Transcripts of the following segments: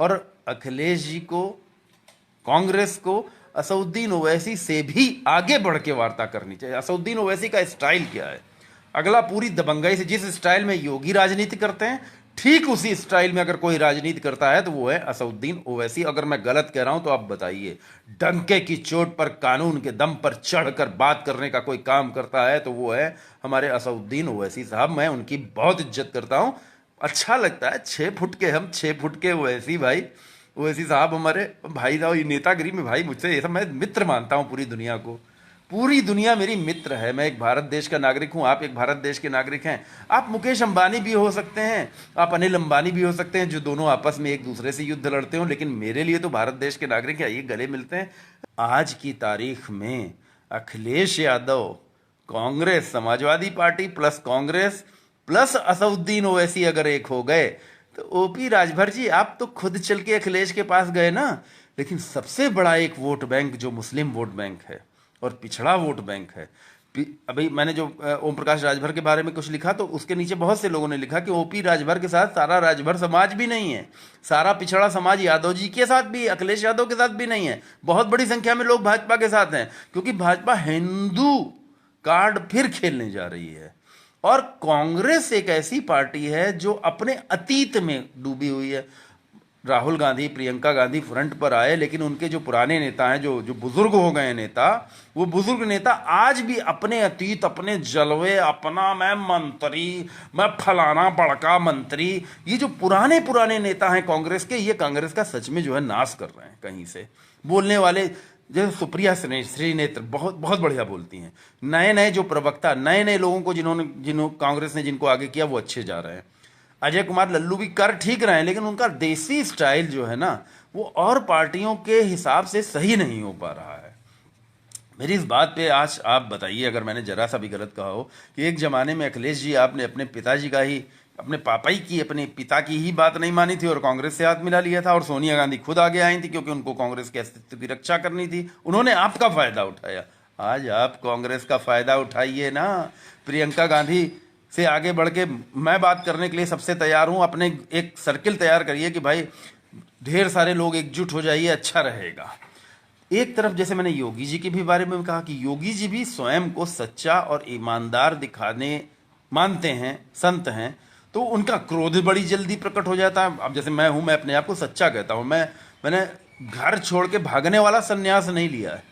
और अखिलेश जी को, कांग्रेस को असदुद्दीन ओवैसी से भी आगे बढ़ के वार्ता करनी चाहिए। असदुद्दीन ओवैसी का स्टाइल क्या है? अगला पूरी दबंगाई से, जिस स्टाइल में योगी राजनीति करते हैं ठीक उसी स्टाइल में अगर कोई राजनीति करता है तो वो है असदुद्दीन ओवैसी। अगर मैं गलत कह रहा हूं तो आप बताइए। डंके की चोट पर, कानून के दम पर चढ़कर बात करने का कोई काम करता है तो वो है हमारे असदुद्दीन ओवैसी साहब। मैं उनकी बहुत इज्जत करता हूं, अच्छा लगता है। 6 फुट के हम, 6 फुट के ओवैसी भाई, ओवैसी साहब हमारे भाई साहब। ये नेतागिरी में भाई मुझसे ये सब, मैं मित्र मानता हूं पूरी दुनिया को। पूरी दुनिया मेरी मित्र है। मैं एक भारत देश का नागरिक हूं, आप एक भारत देश के नागरिक हैं। आप मुकेश अंबानी भी हो सकते हैं, आप अनिल अंबानी भी हो सकते हैं, जो दोनों आपस में एक दूसरे से युद्ध लड़ते हो, लेकिन मेरे लिए तो भारत देश के नागरिक है, ये गले मिलते हैं। आज की तारीख में Akhilesh Yadav, Congress, Samajwadi party plus Congress plus Asaduddin Owaisi अगर एक हो गए तो ओपी राजभर जी आप तो खुद चल के अखिलेश के पास गए ना। लेकिन सबसे बड़ा एक वोट बैंक जो मुस्लिम वोट बैंक है और पिछड़ा वोट बैंक है, अभी मैंने जो ओम प्रकाश राजभर के बारे में कुछ लिखा तो उसके नीचे बहुत से लोगों ने लिखा कि ओपी राजभर के साथ सारा राजभर समाज भी नहीं है, सारा पिछड़ा समाज यादव जी के साथ भी, अखिलेश यादव के साथ भी नहीं है। बहुत बड़ी संख्या में लोग भाजपा के साथ हैं, क्योंकि भाजपा हिंदू कार्ड फिर खेलने जा रही है। और कांग्रेस एक ऐसी पार्टी है जो अपने अतीत में डूबी हुई है। राहुल गांधी, प्रियंका गांधी फ्रंट पर आए, लेकिन उनके जो पुराने नेता हैं, जो जो बुजुर्ग हो गए नेता, वो बुजुर्ग नेता आज भी अपने अतीत, अपने जलवे, अपना मैं मंत्री, मैं फलाना बड़का मंत्री, ये जो पुराने पुराने नेता हैं कांग्रेस के, ये कांग्रेस का सच में जो है नाश कर रहे हैं कहीं से। बोलने वाले जैसे सुप्रिया श्रीनेत्र बहुत बहुत बढ़िया बोलती हैं। नए नए जो प्रवक्ता, नए नए लोगों को जिन्होंने कांग्रेस ने जिनको आगे किया वो अच्छे जा रहे हैं। अजय कुमार लल्लू भी कर ठीक रहे हैं, लेकिन उनका देसी स्टाइल जो है ना, वो और पार्टियों के हिसाब से सही नहीं हो पा रहा है। मेरी इस बात पे आज आप बताइए, अगर मैंने जरा सा भी गलत कहा हो, कि एक जमाने में अखिलेश जी आपने अपने पिताजी का ही, अपने पापा ही की, अपने पिता की ही बात नहीं मानी थी और कांग्रेस से हाथ मिला लिया था, और सोनिया गांधी खुद आगे आई थी क्योंकि उनको कांग्रेस के अस्तित्व की रक्षा करनी थी। उन्होंने आपका फायदा उठाया। आज आप कांग्रेस का फायदा उठाइए ना। प्रियंका गांधी से आगे बढ़ के मैं बात करने के लिए सबसे तैयार हूं। अपने एक सर्किल तैयार करिए कि भाई ढेर सारे लोग एकजुट हो जाइए, अच्छा रहेगा। एक तरफ जैसे मैंने योगी जी के भी बारे में कहा कि योगी जी भी स्वयं को सच्चा और ईमानदार दिखाने मानते हैं, संत हैं, तो उनका क्रोध बड़ी जल्दी प्रकट हो जाता है। अब जैसे मैं हूं, मैं अपने आप को सच्चा कहता हूं। मैंने घर छोड़ के भागने वाला संन्यास नहीं लिया है।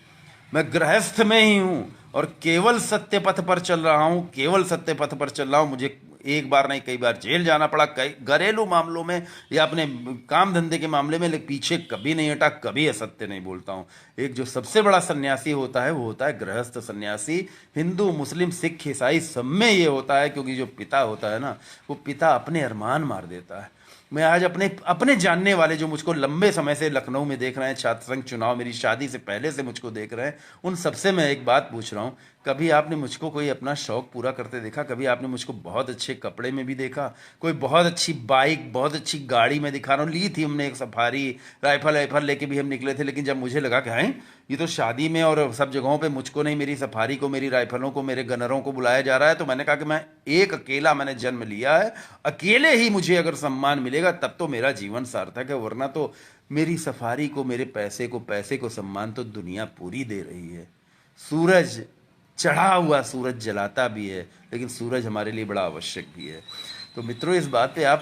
मैं गृहस्थ में ही हूं और केवल सत्य पथ पर चल रहा हूं, केवल सत्य पथ पर चल रहा हूं। मुझे एक बार नहीं कई बार जेल जाना पड़ा, कई घरेलू मामलों में या अपने काम धंधे के मामले में, लेकिन पीछे कभी नहीं हटा, कभी असत्य नहीं बोलता हूं। एक जो सबसे बड़ा सन्यासी होता है वो होता है गृहस्थ सन्यासी। हिंदू, मुस्लिम, सिख, ईसाई सब में ये होता है, क्योंकि जो पिता होता है ना, वो पिता अपने अरमान मार देता है। मैं आज अपने अपने जानने वाले जो मुझको लंबे समय से लखनऊ में देख रहे हैं, छात्र संघ चुनाव मेरी शादी से पहले से मुझको देख रहे हैं, उन सबसे मैं एक बात पूछ रहा हूं, कभी आपने मुझको कोई अपना शौक पूरा करते देखा? कभी आपने मुझको बहुत अच्छे कपड़े में भी देखा? कोई बहुत अच्छी बाइक, बहुत अच्छी गाड़ी में दिखा रहा हूँ, ली थी हमने एक सफारी, राइफल लेके भी हम निकले थे, लेकिन जब मुझे लगा कि हैं ये तो शादी में और सब जगहों पे मुझको नहीं, मेरी सफारी को, मेरी राइफलों को, मेरे गनरों को बुलाया जा रहा है, तो मैंने कहा कि मैं एक अकेला, मैंने जन्म लिया है, अकेले ही मुझे अगर सम्मान मिलेगा तब तो मेरा जीवन सार्थक है, वरना तो मेरी सफारी को, मेरे पैसे को सम्मान तो दुनिया पूरी दे रही है। सूरज, चढ़ा हुआ सूरज जलाता भी है, लेकिन सूरज हमारे लिए बड़ा आवश्यक भी है। तो मित्रों, इस बात पे आप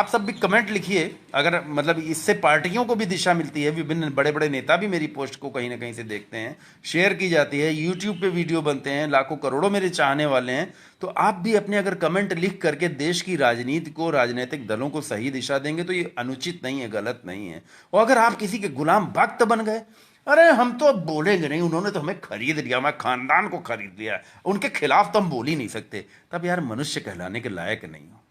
सब भी कमेंट लिखिए। अगर मतलब इससे पार्टियों को भी दिशा मिलती है, विभिन्न बड़े बड़े नेता भी मेरी पोस्ट को कहीं ना कहीं से देखते हैं, शेयर की जाती है, यूट्यूब पे वीडियो बनते हैं, लाखों करोड़ों मेरे चाहने वाले हैं, तो आप भी अपने अगर कमेंट लिख करके देश की राजनीति को, राजनीतिक दलों को सही दिशा देंगे तो ये अनुचित नहीं है, गलत नहीं है। और अगर आप किसी के गुलाम भक्त बन गए, अरे हम तो अब बोलेंगे नहीं, उन्होंने तो हमें खरीद लिया, हमारे खानदान को खरीद लिया, उनके खिलाफ तो हम बोल ही नहीं सकते, तब यार मनुष्य कहलाने के लायक नहीं हो।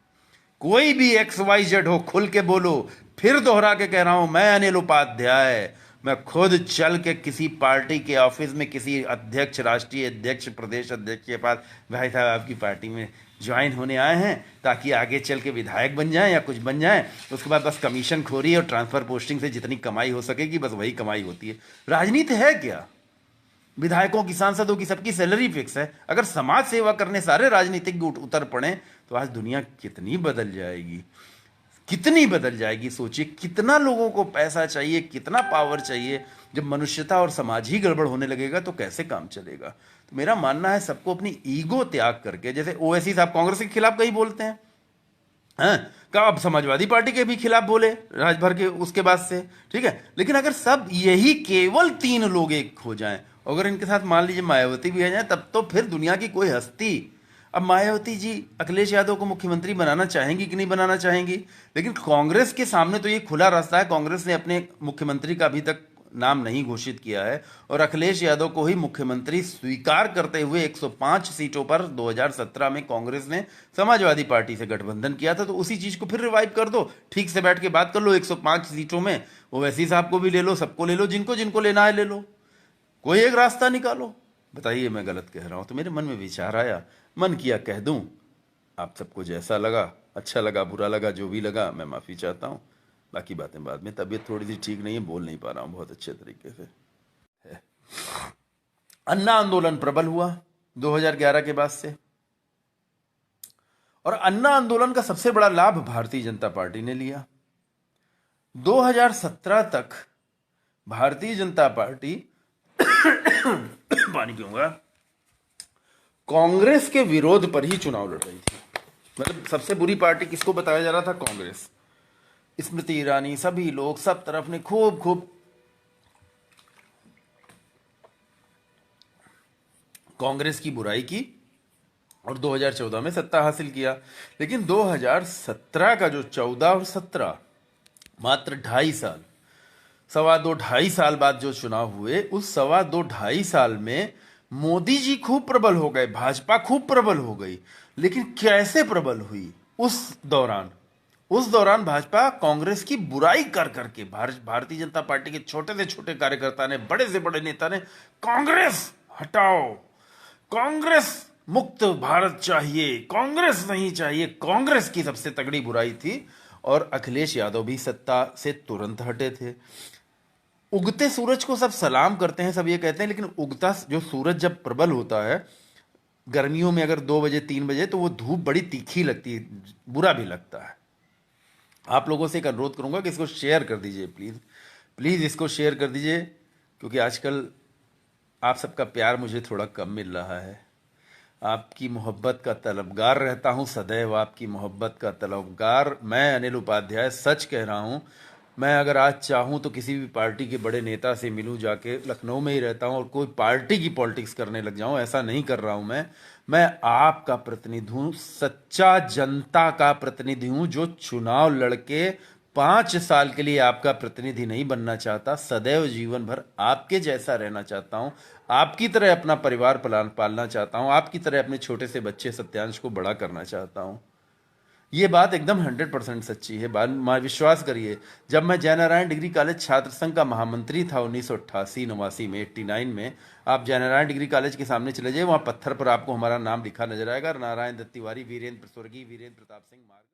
कोई भी XYZ हो, खुल के बोलो। फिर दोहरा के कह रहा हूं, मैं अनिल उपाध्याय, मैं खुद चल के किसी पार्टी के ऑफिस में किसी अध्यक्ष, राष्ट्रीय अध्यक्ष, प्रदेश अध्यक्ष के पास, भाई साहब आपकी पार्टी में ज्वाइन होने आए हैं ताकि आगे चल के विधायक बन जाएं या कुछ बन जाएं, उसके बाद बस कमीशन खोरी और ट्रांसफर पोस्टिंग से जितनी कमाई हो सकेगी बस वही कमाई होती है। राजनीति है क्या? विधायकों की, सांसदों की, सबकी सैलरी फिक्स है। अगर समाज सेवा करने सारे राजनीतिक उतर पड़े तो आज दुनिया कितनी बदल जाएगी। कितनी बदल जाएगी सोचिए। कितना लोगों को पैसा चाहिए, कितना पावर चाहिए। जब मनुष्यता और समाज ही गड़बड़ होने लगेगा तो कैसे काम चलेगा। तो मेरा मानना है सबको अपनी ईगो त्याग करके, जैसे ओवैसी साहब कांग्रेस के खिलाफ कहीं बोलते हैं, हैं का अब समाजवादी पार्टी के भी खिलाफ बोले राजभर के उसके बाद से, ठीक है। लेकिन अगर सब यही केवल 3 लोग एक हो जाएं, अगर इनके साथ मान लीजिए मायावती भी आ जाए, तब तो फिर दुनिया की कोई हस्ती। अब मायावती जी अखिलेश यादव को मुख्यमंत्री बनाना चाहेंगी कि नहीं बनाना चाहेंगी, लेकिन कांग्रेस के सामने तो ये खुला रास्ता है। कांग्रेस ने अपने मुख्यमंत्री का अभी तक नाम नहीं घोषित किया है, और अखिलेश यादव को ही मुख्यमंत्री स्वीकार करते हुए 105 सीटों पर 2017 में कांग्रेस ने समाजवादी पार्टी से गठबंधन किया था। तो उसी चीज को फिर रिवाइव कर दो, ठीक से बैठ के बात कर लो। 105 सीटों में ओवैसी साहब को भी ले लो, सबको ले लो, जिनको जिनको लेना है ले लो, कोई एक रास्ता निकालो। बताइए मैं गलत कह रहा हूं तो मेरे मन में विचार आया, मन किया कह दूं। आप सबको जैसा लगा, अच्छा लगा बुरा लगा, जो भी लगा, मैं माफी चाहता हूं। बाकी बातें बाद में। तबीयत थोड़ी सी ठीक नहीं है, बोल नहीं पा रहा हूं बहुत अच्छे तरीके से है। अन्ना आंदोलन प्रबल हुआ 2011 के बाद से, और अन्ना आंदोलन का सबसे बड़ा लाभ भारतीय जनता पार्टी ने लिया। 2017 तक भारतीय जनता पार्टी पानी पीऊंगा, कांग्रेस के विरोध पर ही चुनाव लड़ रही थी। मतलब सबसे बुरी पार्टी किसको बताया जा रहा था? कांग्रेस। स्मृति ईरानी, सभी लोग, सब तरफ ने खूब खूब कांग्रेस की बुराई की और 2014 में सत्ता हासिल किया। लेकिन 2017 का जो 14 और 17, मात्र 2.5 साल, 2.5 साल बाद जो चुनाव हुए, उस 2.5 साल में मोदी जी खूब प्रबल हो गए, भाजपा खूब प्रबल हो गई। लेकिन कैसे प्रबल हुई? उस दौरान भाजपा कांग्रेस की बुराई कर करके, भारतीय जनता पार्टी के छोटे से छोटे कार्यकर्ता ने, बड़े से बड़े नेता ने, कांग्रेस हटाओ, कांग्रेस मुक्त भारत चाहिए, कांग्रेस नहीं चाहिए। कांग्रेस की सबसे तगड़ी बुराई थी, और अखिलेश यादव भी सत्ता से तुरंत हटे थे। उगते सूरज को सब सलाम करते हैं, सब ये कहते हैं, लेकिन उगता जो सूरज जब प्रबल होता है गर्मियों में, अगर 2 बजे 3 बजे, तो वो धूप बड़ी तीखी लगती है, बुरा भी लगता है। आप लोगों से एक अनुरोध करूंगा कि इसको शेयर कर दीजिए, प्लीज प्लीज इसको शेयर कर दीजिए, क्योंकि आजकल आप सबका प्यार मुझे थोड़ा कम मिल रहा है। आपकी मोहब्बत का तलबगार रहता हूं, सदैव आपकी मोहब्बत का तलबगार। मैं अनिल उपाध्याय सच कह रहा हूं। मैं अगर आज चाहूं तो किसी भी पार्टी के बड़े नेता से मिलूं, जाके लखनऊ में ही रहता हूं, और कोई पार्टी की पॉलिटिक्स करने लग जाऊं, ऐसा नहीं कर रहा हूं। मैं आपका प्रतिनिधि हूं, सच्चा जनता का प्रतिनिधि हूं, जो चुनाव लड़के 5 साल के लिए आपका प्रतिनिधि नहीं बनना चाहता, सदैव जीवन भर आपके जैसा रहना चाहता हूं, आपकी तरह अपना परिवार पालना चाहता हूं, आपकी तरह अपने छोटे से बच्चे सत्यांश को बड़ा करना चाहता हूं। ये बात एकदम 100% सच्ची है। विश्वास करिए, जब मैं जयनारायण डिग्री कॉलेज छात्र संघ का महामंत्री था 1988-89 में, 89 में, आप जयनारायण डिग्री कॉलेज के सामने चले जाइए, वहां पत्थर पर आपको हमारा नाम लिखा नजर आएगा, नारायण दत्त तिवारी, स्वर्गीय वीरेंद्र प्रताप सिंह मार्ग।